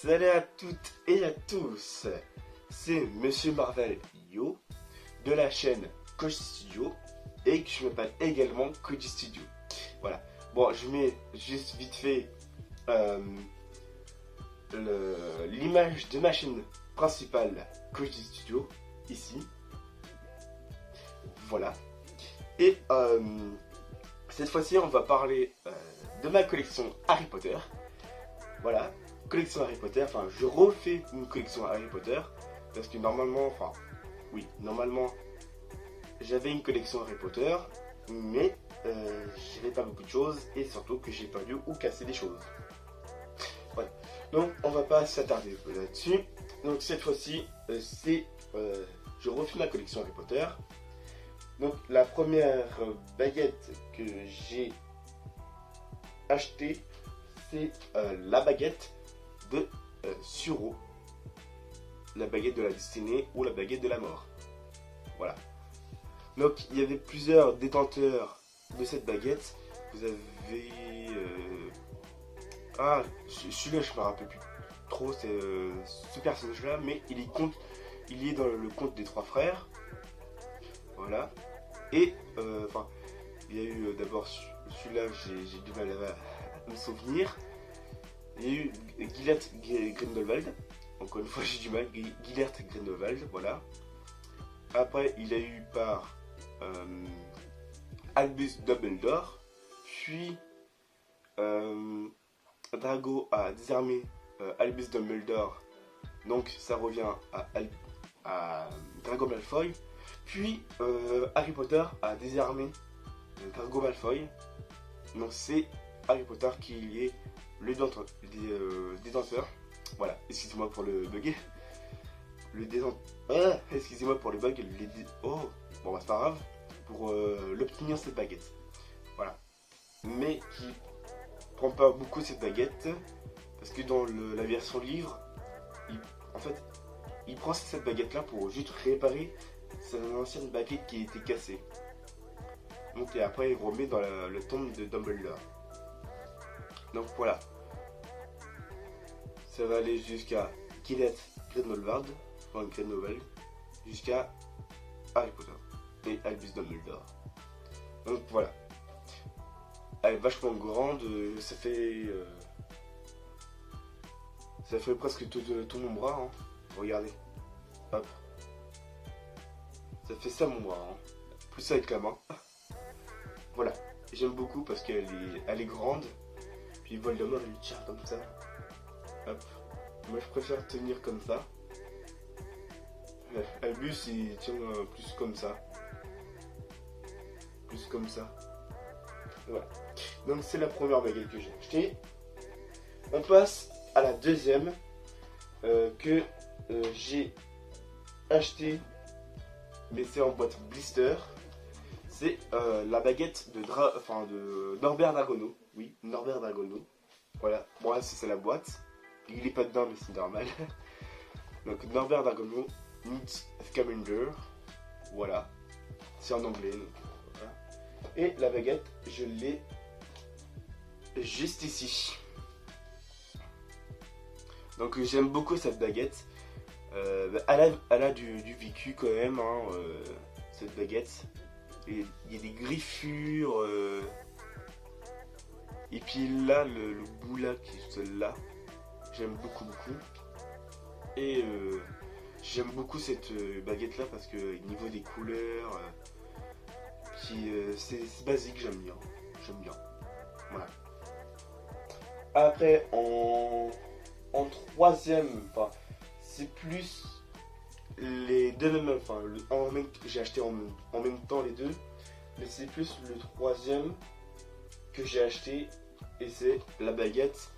Salut à toutes et à tous, c'est Monsieur Marvel Yo de la chaîne Koji Studio et que je m'appelle également Koji Studio. Voilà, bon, je mets juste vite fait l'image de ma chaîne principale Koji Studio ici. Voilà, et cette fois-ci on va parler de ma collection Harry Potter. Voilà, collection Harry Potter, enfin je refais une collection Harry Potter parce que normalement, normalement j'avais une collection Harry Potter mais j'avais pas beaucoup de choses et surtout que j'ai perdu ou cassé des choses. Voilà, donc on va pas s'attarder là-dessus. Donc cette fois-ci je refais ma collection Harry Potter. Donc la première baguette que j'ai achetée, c'est la baguette de Suro, la baguette de la destinée ou la baguette de la mort. Voilà. Donc il y avait plusieurs détenteurs de cette baguette. Vous avez celui-là je me rappelle plus trop, c'est ce personnage là, mais il est dans le conte des trois frères. Voilà. Et il y a eu d'abord celui-là, j'ai du mal à me souvenir. Il y a eu Gilliard Grindelwald. Encore une fois, j'ai du mal. Gilliard Grindelwald, voilà. Après, il a eu par Albus Dumbledore. Puis, Drago a désarmé Albus Dumbledore. Donc, ça revient à Drago Malfoy. Puis, Harry Potter a désarmé Drago Malfoy. Donc, c'est Harry Potter qui est le détenteur. Voilà, excusez-moi pour le bug. Excusez-moi pour le bug. Bon, bah, c'est pas grave. Pour l'obtenir cette baguette. Voilà. Mais qui prend pas beaucoup cette baguette. Parce que dans la version livre, il prend cette baguette là pour juste réparer sa ancienne baguette qui était cassée. Donc, et après, il remet dans le tombe de Dumbledore. Donc voilà, ça va aller jusqu'à Gilliard Grindelwald, jusqu'à Harry Potter et Albus Dumbledore. Donc voilà, elle est vachement grande, ça fait presque tout mon bras, hein. Regardez, hop, ça fait ça mon bras, hein. Plus ça avec la main. Voilà, j'aime beaucoup parce qu'elle est grande. Puis Voldemort il tient comme ça. Hop. Moi je préfère tenir comme ça. Albus il tient plus comme ça. Plus comme ça. Voilà. Donc c'est la première baguette que j'ai achetée. On passe à la deuxième que j'ai achetée. Mais c'est en boîte blister. C'est la baguette de Norbert Dragono. Oui, Norbert Dragono. Voilà, bon là c'est la boîte. Il est pas dedans mais c'est normal. Donc Norbert Dragono meets Scamander. Voilà. C'est en anglais. Donc, voilà. Et la baguette, je l'ai juste ici. Donc j'aime beaucoup cette baguette. Elle a du vécu quand même, hein, cette baguette. Et il y a des griffures. Et puis là, le bout là, qui est celle-là, j'aime beaucoup. Et j'aime beaucoup cette baguette là parce que niveau des couleurs, c'est basique, j'aime bien. Voilà. Après, en troisième, c'est plus les deux mêmes, j'ai acheté en même temps les deux, mais c'est plus le troisième que j'ai acheté et c'est la baguette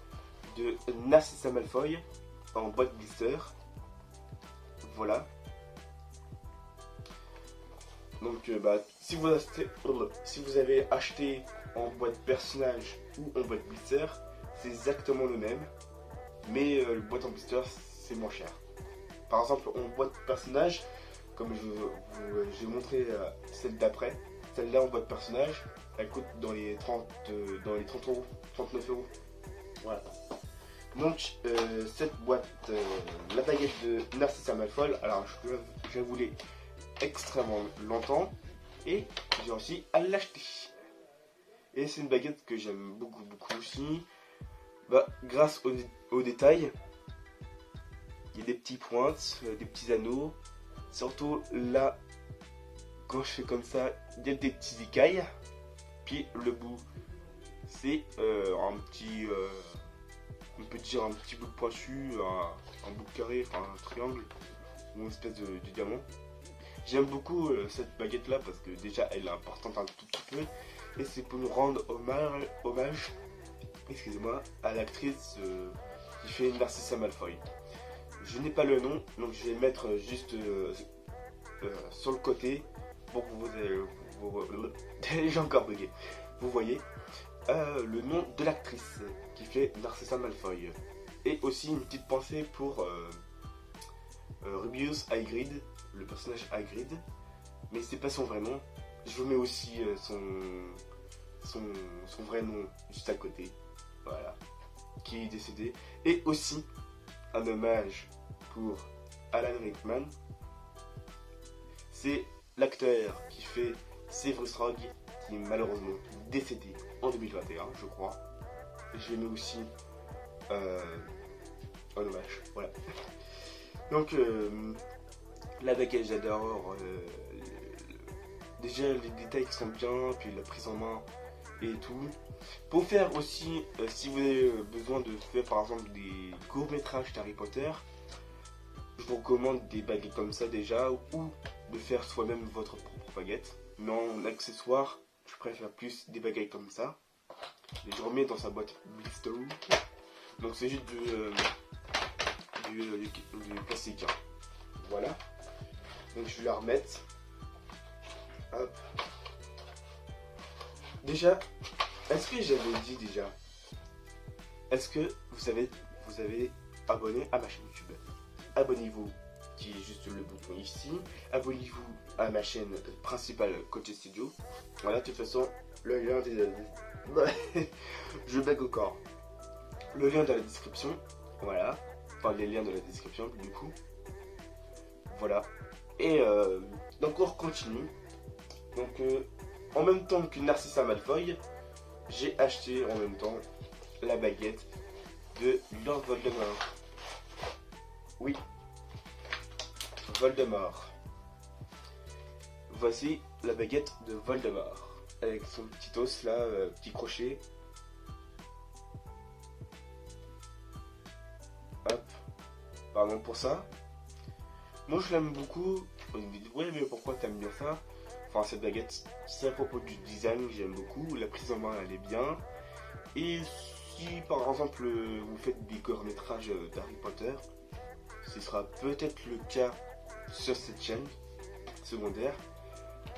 de Narcissa Malfoy en boîte blister. Voilà. Donc si vous avez acheté en boîte personnage ou en boîte blister, c'est exactement le même, mais le boîte en blister c'est moins cher. Par exemple, en boîte personnage, comme j'ai montré celle d'après, celle-là en boîte personnage, elle coûte dans les 30 euros, 39 euros. Voilà. Donc cette boîte, la baguette de Narcissa Malfoy, alors je la voulais extrêmement longtemps et j'ai réussi à l'acheter. Et c'est une baguette que j'aime beaucoup aussi. Grâce aux détails, il y a des petits pointes, des petits anneaux. Surtout là, quand je fais comme ça, il y a des petits écailles. Puis le bout, c'est un petit, on peut dire un petit bout de pointu, un bout de carré, enfin un triangle ou une espèce de diamant. J'aime beaucoup cette baguette là parce que déjà elle est importante un tout petit peu et c'est pour nous rendre hommage excusez-moi, à l'actrice qui fait Narcissa Malfoy. Je n'ai pas le nom, donc je vais le mettre juste sur le côté pour que j'ai encore bugué. Vous voyez le nom de l'actrice qui fait Narcissa Malfoy. Et aussi une petite pensée pour Rubius Hagrid, le personnage Hagrid, mais c'est pas son vrai nom. Je vous mets aussi son vrai nom juste à côté. Voilà, qui est décédé. Et aussi un hommage pour Alan Rickman. C'est l'acteur qui fait Severus Rogue, qui est malheureusement décédé en 2021, je crois. Et je lui mets aussi un hommage. Voilà. Donc la baguette, j'adore. Déjà les détails qui sont bien, puis la prise en main et tout. Pour faire aussi, si vous avez besoin de faire par exemple des courts-métrages d'Harry Potter, je vous recommande des baguettes comme ça déjà, ou de faire soi-même votre propre baguette. Mais en accessoire, je préfère plus des baguettes comme ça. Et je remets dans sa boîte blister. Donc c'est juste du plastique. Hein. Voilà. Donc je vais la remettre. Hop. Déjà, est-ce que j'avais dit déjà? Est-ce que vous avez abonné à ma chaîne YouTube? Abonnez-vous, qui est juste le bouton ici. Abonnez-vous à ma chaîne principale Coach Studio. Voilà, de toute façon, le lien je bug encore. Le lien dans la description. Voilà. Enfin, les liens dans la description, du coup. Voilà. Et donc on continue. Donc en même temps que Narcissa Malfoy, j'ai acheté en même temps la baguette de Lord Voldemort. Oui, Voldemort. Voici la baguette de Voldemort. Avec son petit os là, petit crochet. Hop. Pardon pour ça. Moi je l'aime beaucoup. Vous me dites, ouais mais pourquoi t'aimes bien ça? Enfin cette baguette, c'est à propos du design, j'aime beaucoup. La prise en main elle est bien. Et si par exemple vous faites des courts-métrages d'Harry Potter, ce sera peut-être le cas sur cette chaîne secondaire.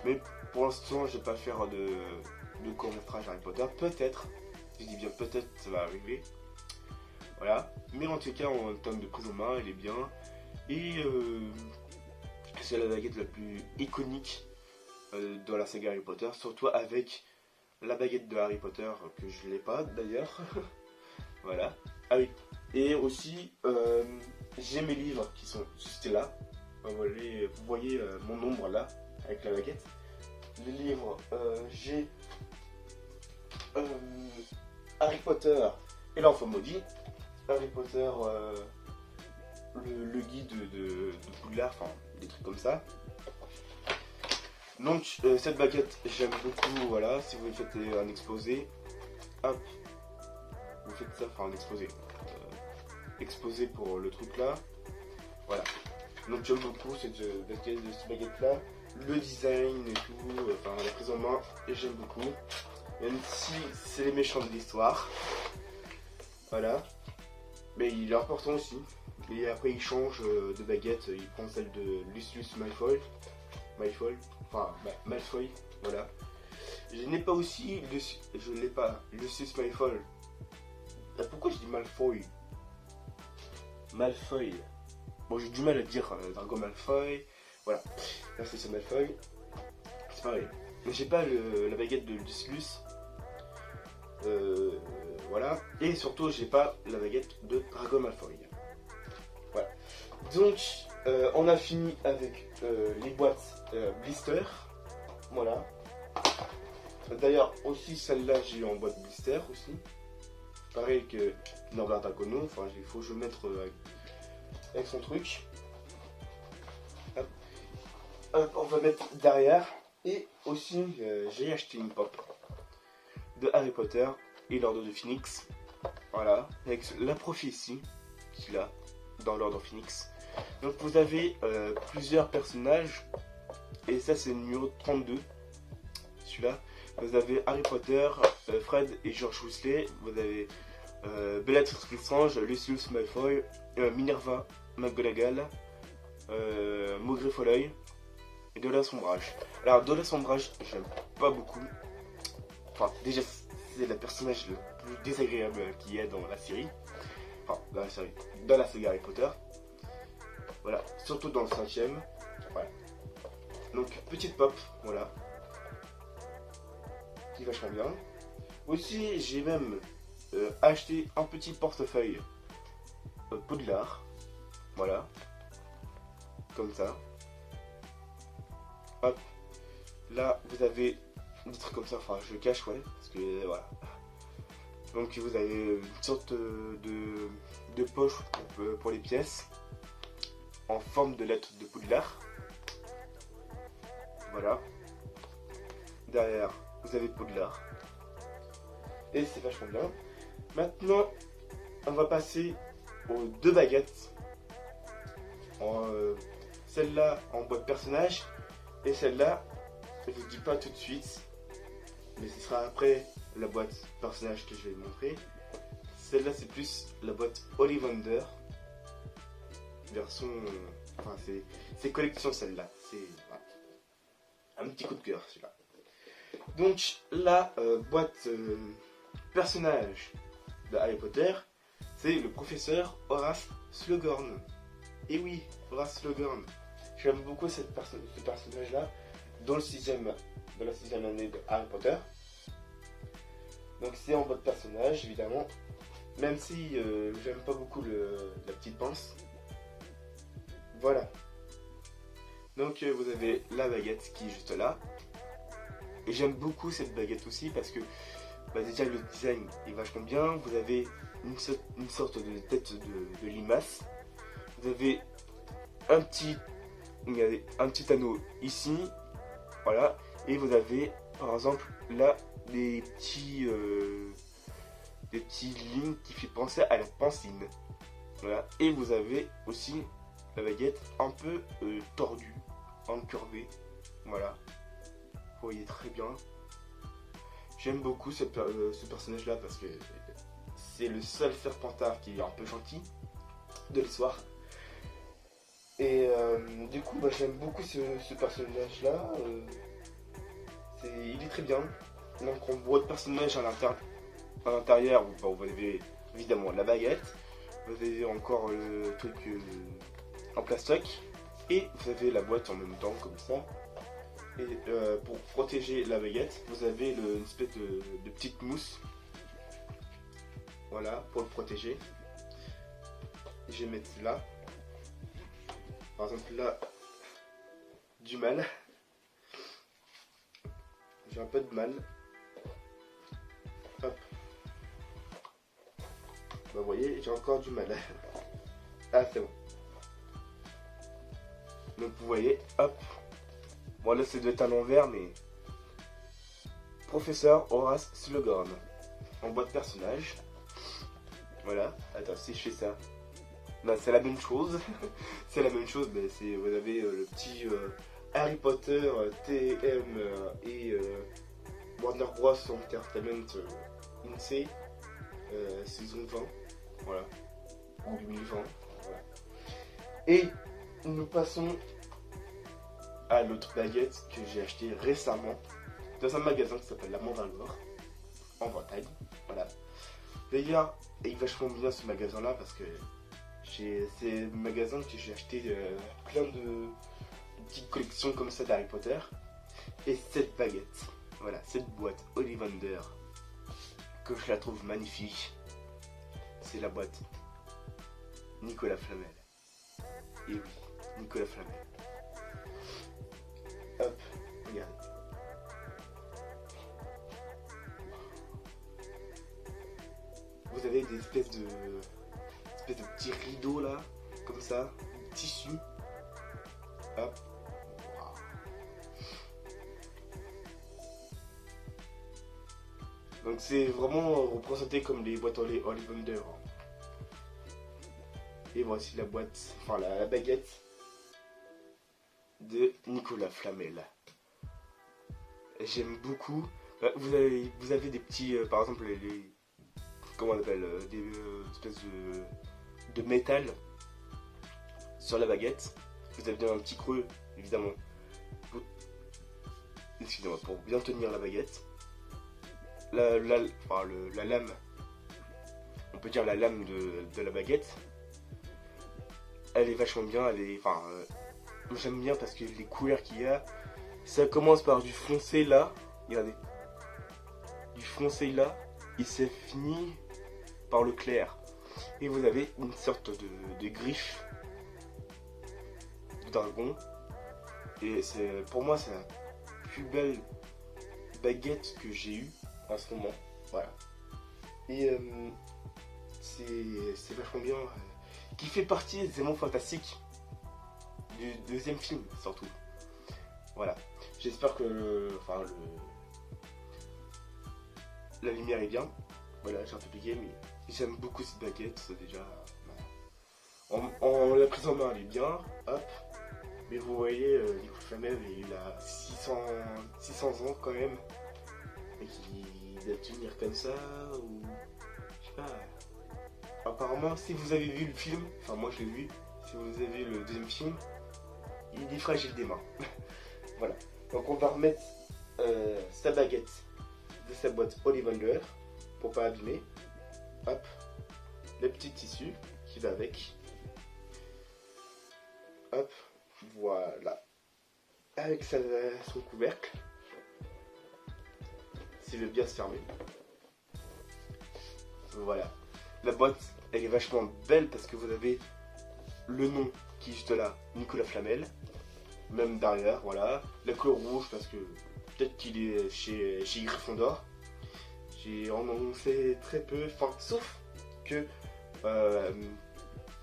Mais pour l'instant je vais pas faire de court-métrage Harry Potter. Peut-être, je dis bien peut-être, ça va arriver. Voilà. Mais en tout cas en termes de prise en main elle est bien. Et c'est la baguette la plus iconique dans la saga Harry Potter, surtout avec la baguette de Harry Potter que je l'ai pas d'ailleurs. Voilà. Ah oui. Et aussi j'ai mes livres qui sont juste là. Vous voyez mon ombre là avec la baguette. Les livres, j'ai Harry Potter et l'enfant maudit. Harry Potter, le guide de Poudlard, enfin des trucs comme ça. Donc cette baguette j'aime beaucoup, voilà, si vous faites un exposé, hop, vous faites ça, enfin un exposé, exposé pour le truc là, voilà. Donc j'aime beaucoup cette baguette là, le design et tout, enfin la prise en main, et j'aime beaucoup, même si c'est les méchants de l'histoire, voilà. Mais il est important aussi, et après il change de baguette, il prend celle de Lucius Malfoy, Malfoy, voilà. Je n'ai pas aussi, je n'ai pas Lucius Malfoy. Pourquoi je dis Malfoy? Malfoy. Bon, j'ai du mal à dire Drago Malfoy. Voilà. Là, c'est Malfoy. C'est pareil. Mais j'ai pas la baguette de Lucius. voilà. Et surtout, j'ai pas la baguette de Drago Malfoy. Voilà. Donc, on a fini avec les boîtes blister. Voilà. D'ailleurs, aussi celle-là, j'ai eu en boîte blister aussi. Pareil que Norbert Dragono. Enfin, il faut que je mette avec son truc. Hop. Hop, on va mettre derrière. Et aussi, j'ai acheté une pop de Harry Potter et l'Ordre du Phénix. Voilà, avec la prophétie qu'il a dans l'Ordre Phénix. Donc vous avez plusieurs personnages. Et ça c'est le numéro 32. Celui-là. Vous avez Harry Potter, Fred et George Weasley. Vous avez Bellatrix Lestrange, Lucius Malfoy, Minerva McGonagall, Maugrey Folleuil et Dolores Sombrage. Alors Dolores Sombrage, j'aime pas beaucoup. Enfin, déjà c'est le personnage le plus désagréable qu'il y a dans la série. Enfin, dans la série, dans la saga Harry Potter. Voilà, surtout dans le 5ème. Voilà. Donc, petite pop, voilà. Qui est vachement bien. Aussi, j'ai même acheté un petit portefeuille Poudlard. Voilà. Comme ça. Hop. Là, vous avez des trucs comme ça. Enfin, je le cache, ouais. Parce que, voilà. Donc, vous avez une sorte de poche pour les pièces. En forme de lettre de Poudlard. Voilà. Derrière, vous avez Poudlard. Et c'est vachement bien. Maintenant, on va passer aux deux baguettes. Celle-là en boîte personnage. Et celle-là, je vous dis pas tout de suite. Mais ce sera après la boîte personnage que je vais vous montrer. Celle-là, c'est plus la boîte Ollivander. Version. Enfin, c'est collection celle-là. C'est. Voilà. Un petit coup de cœur celui-là. Donc la boîte personnage de Harry Potter, c'est le professeur Horace Slughorn. Et oui, Horace Slughorn. J'aime beaucoup ce personnage-là dans la 6ème année de Harry Potter. Donc c'est en boîte personnage évidemment. Même si j'aime pas beaucoup la petite pince. Voilà. Donc vous avez la baguette qui est juste là. Et j'aime beaucoup cette baguette aussi parce que déjà le design est vachement bien. Vous avez une sorte de tête de limace. Vous avez un petit anneau ici. Voilà. Et vous avez par exemple là des petits lignes qui font penser à la pancine. Voilà. Et vous avez aussi la baguette un peu tordue, incurvée. Voilà. Vous voyez très bien. J'aime beaucoup ce personnage là parce que c'est le seul Serpentard qui est un peu gentil de l'histoire. Et du coup j'aime beaucoup ce personnage là. Il est très bien. Donc on voit le personnage à l'intérieur, vous avez évidemment la baguette. Vous avez encore le truc en plastoc. Et vous avez la boîte en même temps comme ça. Et pour protéger la baguette, vous avez une espèce de petite mousse. Voilà, pour le protéger. Je vais mettre là. Par exemple là, du mal. J'ai un peu de mal. Hop. Bah, vous voyez, j'ai encore du mal. Ah, c'est bon. Donc vous voyez, hop. Bon là ça doit être à l'envers mais... Professeur Horace Slughorn. En boîte personnage. Voilà. Attends, si je fais ça. Non, c'est la même chose. C'est la même chose. Mais vous avez le petit Harry Potter, TM et Warner Bros. Entertainment INSEE. Saison 20. Voilà. En 2020. Voilà. Et nous passons à l'autre baguette que j'ai acheté récemment dans un magasin qui s'appelle La Mandalore en Bretagne. Voilà. D'ailleurs, il est vachement bien ce magasin là parce que c'est un magasin que j'ai acheté plein de petites collections comme ça d'Harry Potter. Et cette baguette, voilà, cette boîte Ollivander que je la trouve magnifique, c'est la boîte Nicolas Flamel. Et oui, Nicolas Flamel. Hop, regardez. Vous avez des espèces de petits rideaux là, comme ça, tissu. Hop. Wow. Donc c'est vraiment représenté comme les boîtes Ollivander. Et voici la boîte, enfin la baguette de Nicolas Flamel. J'aime beaucoup. Vous avez des petits, par exemple les comment on appelle, des espèces de métal sur la baguette. Vous avez bien un petit creux, évidemment. Excusez-moi, pour bien tenir la baguette. La lame, on peut dire la lame de la baguette. Elle est vachement bien, j'aime bien parce que les couleurs qu'il y a, ça commence par du foncé là, regardez, du foncé là, et c'est fini par le clair. Et vous avez une sorte de griffe de dragon, et pour moi c'est la plus belle baguette que j'ai eue en ce moment, voilà. Et c'est vachement bien. Qui fait partie des éléments fantastiques du deuxième film, surtout. Voilà. J'espère que la lumière est bien. Voilà, j'ai un peu piqué, mais j'aime beaucoup cette baguette, déjà. En la prise en main, elle est bien. Hop. Mais vous voyez, Nicolas Flamel, il a 600 ans quand même. Et qu'il doit tenir comme ça, ou je sais pas. Apparemment, si vous avez vu le film, enfin moi je l'ai vu, si vous avez vu le deuxième film, il est fragile des mains. Voilà. Donc on va remettre sa baguette de sa boîte Ollivander pour pas abîmer. Hop, le petit tissu qui va avec. Hop, voilà. Avec son couvercle. S'il veut bien se fermer. Voilà. La boîte, elle est vachement belle parce que vous avez le nom qui est juste là, Nicolas Flamel. Même derrière, voilà. La couleur rouge parce que peut-être qu'il est chez Gryffondor. On sait très peu, sauf que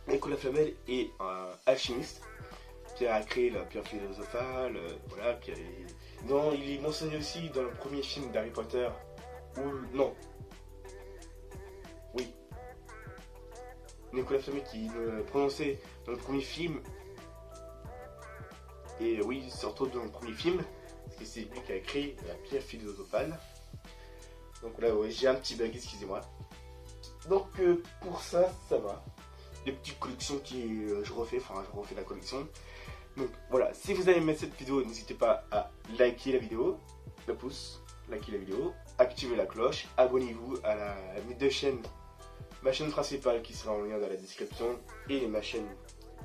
Nicolas Flamel est un alchimiste qui a créé la pierre philosophale, voilà. Il est mentionné aussi dans le premier film d'Harry Potter, Nicolas Flamel qui prononçait dans le premier film. Et oui, surtout dans le premier film, parce que c'est lui qui a créé la pierre philosophale. Donc là, ouais, j'ai un petit bug, excusez-moi. Donc pour ça, ça va. Des petites collections je refais la collection. Donc voilà, si vous avez aimé cette vidéo, n'hésitez pas à liker la vidéo, le pouce, liker la vidéo, activez la cloche, abonnez-vous à mes deux chaînes. Ma chaîne principale qui sera en lien dans la description et ma chaîne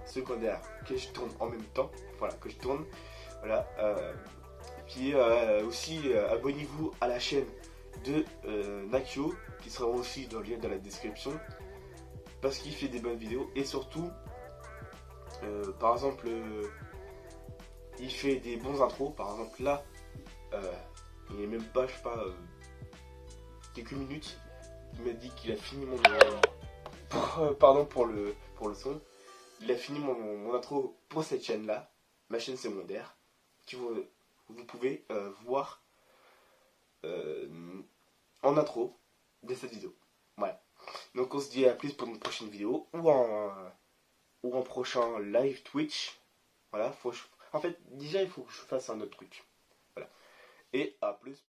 secondaire que je tourne en même temps, voilà, que je tourne, voilà. Et puis aussi abonnez-vous à la chaîne de Nakio qui sera aussi dans le lien dans la description parce qu'il fait des bonnes vidéos et surtout, par exemple, il fait des bons intros. Par exemple là, il n'est même pas, je sais pas, quelques minutes. Il m'a dit qu'il a fini pardon pour le son. Il a fini mon intro pour cette chaîne là, ma chaîne secondaire, que vous pouvez voir en intro de cette vidéo. Voilà. Donc on se dit à plus pour une prochaine vidéo ou en prochain live Twitch. Voilà. En fait déjà il faut que je fasse un autre truc. Voilà. Et à plus.